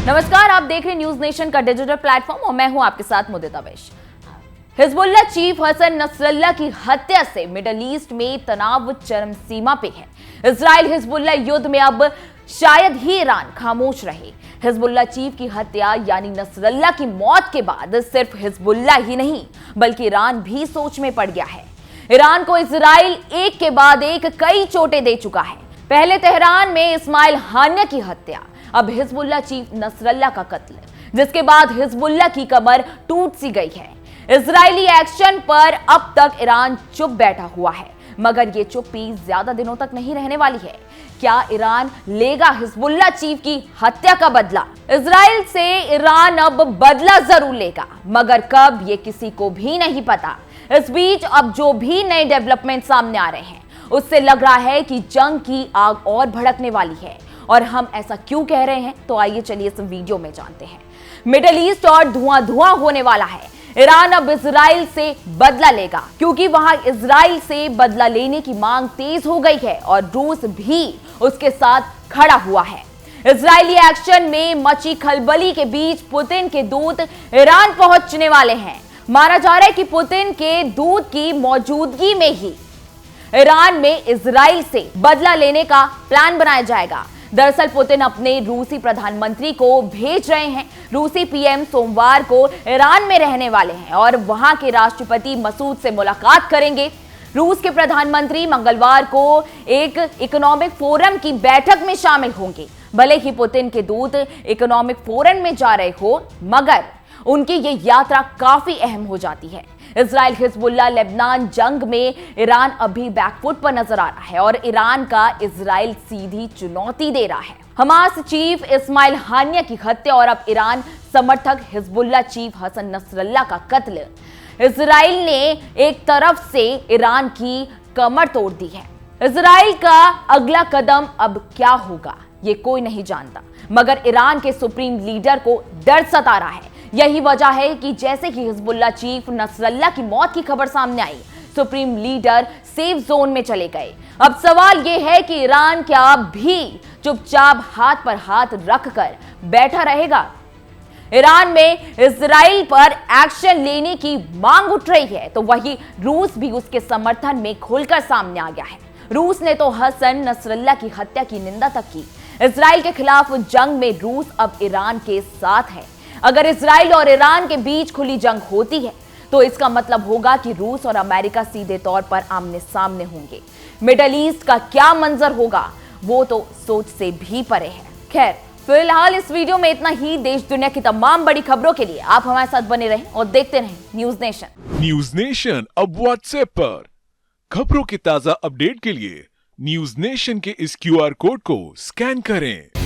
नमस्कार, आप देख रहे हैं न्यूज नेशन का डिजिटल प्लेटफॉर्म और मैं हूं आपके साथ मुदित Awaish. Hezbollah chief Hassan Nasrallah की हत्या से मिडिल ईस्ट में तनाव चरम सीमा पे है। इजराइल हिजबुल्लाह युद्ध में अब शायद ही ईरान खामोश रहे। हिजबुल्लाह चीफ की हत्या यानी नसरल्लाह की मौत के बाद सिर्फ हिजबुल्लाह ही नहीं बल्कि ईरान भी सोच में पड़ गया है। ईरान को इजराइल एक के बाद एक कई चोटें दे चुका है। पहले तेहरान में इस्माइल हानिया की हत्या, अब हिजबुल्लाह चीफ नसरल्लाह का कत्ल, जिसके बाद हिजबुल्लाह की कमर टूट सी गई है। इजरायली एक्शन पर अब तक ईरान चुप बैठा हुआ है, मगर ये चुप्पी ज्यादा दिनों तक नहीं रहने वाली है। क्या ईरान लेगा हिजबुल्लाह चीफ की हत्या का बदला? इजराइल से ईरान अब बदला जरूर लेगा, मगर कब ये किसी को भी नहीं पता। इस बीच अब जो भी नए डेवलपमेंट सामने आ रहे हैं उससे लग रहा है कि जंग की आग और भड़कने वाली है। और हम ऐसा क्यों कह रहे हैं, तो आइए चलिए इस वीडियो में जानते हैं। मिडिल ईस्ट और धुआं होने वाला है। ईरान अब इजराइल से बदला लेगा, क्योंकि वहां इजराइल से बदला लेने की मांग तेज हो गई है और रूस भी उसके साथ खड़ा हुआ है। इजरायली एक्शन में मची खलबली के बीच पुतिन के दूत ईरान पहुंचने वाले हैं। माना जा रहा है कि पुतिन के दूत की मौजूदगी में ही ईरान में इजराइल से बदला लेने का प्लान बनाया जाएगा। दरअसल पुतिन अपने रूसी प्रधानमंत्री को भेज रहे हैं। रूसी पीएम सोमवार को ईरान में रहने वाले हैं और वहां के राष्ट्रपति मसूद से मुलाकात करेंगे। रूस के प्रधानमंत्री मंगलवार को एक इकोनॉमिक फोरम की बैठक में शामिल होंगे। भले ही पुतिन के दूत इकोनॉमिक फोरम में जा रहे हो, मगर उनकी ये यात्रा काफी अहम हो जाती है। इजराइल हिजबुल्लाह लेबनान जंग में ईरान अभी बैकफुट पर नजर आ रहा है और ईरान का इजराइल सीधी चुनौती दे रहा है। हमास चीफ इस्माइल हानिया की हत्या और अब ईरान समर्थक हिजबुल्लाह चीफ हसन नसरल्लाह का कत्ल। इजराइल ने एक तरफ से ईरान की कमर तोड़ दी है। इजराइल का अगला कदम अब क्या होगा ये कोई नहीं जानता, मगर ईरान के सुप्रीम लीडर को डर सता रहा है। यही वजह है कि जैसे ही हिजबुल्लाह चीफ नसरल्लाह की मौत की खबर सामने आई, सुप्रीम लीडर सेफ जोन में चले गए। अब सवाल यह है कि ईरान क्या भी चुपचाप हाथ पर हाथ रखकर बैठा रहेगा? ईरान में इजराइल पर एक्शन लेने की मांग उठ रही है, तो वही रूस भी उसके समर्थन में खुलकर सामने आ गया है। रूस ने तो हसन नसरल्लाह की हत्या की निंदा तक की। इजराइल के खिलाफ जंग में रूस अब ईरान के साथ है। अगर इजराइल और ईरान के बीच खुली जंग होती है तो इसका मतलब होगा कि रूस और अमेरिका सीधे तौर पर आमने सामने होंगे। मिडिल ईस्ट का क्या मंजर होगा वो तो सोच से भी परे है। खैर, फिलहाल इस वीडियो में इतना ही। देश दुनिया की तमाम बड़ी खबरों के लिए आप हमारे साथ बने रहें और देखते रहें न्यूज नेशन। न्यूज नेशन अब व्हाट्सएप पर खबरों की ताजा अपडेट के लिए न्यूज नेशन के इस QR कोड को स्कैन करें।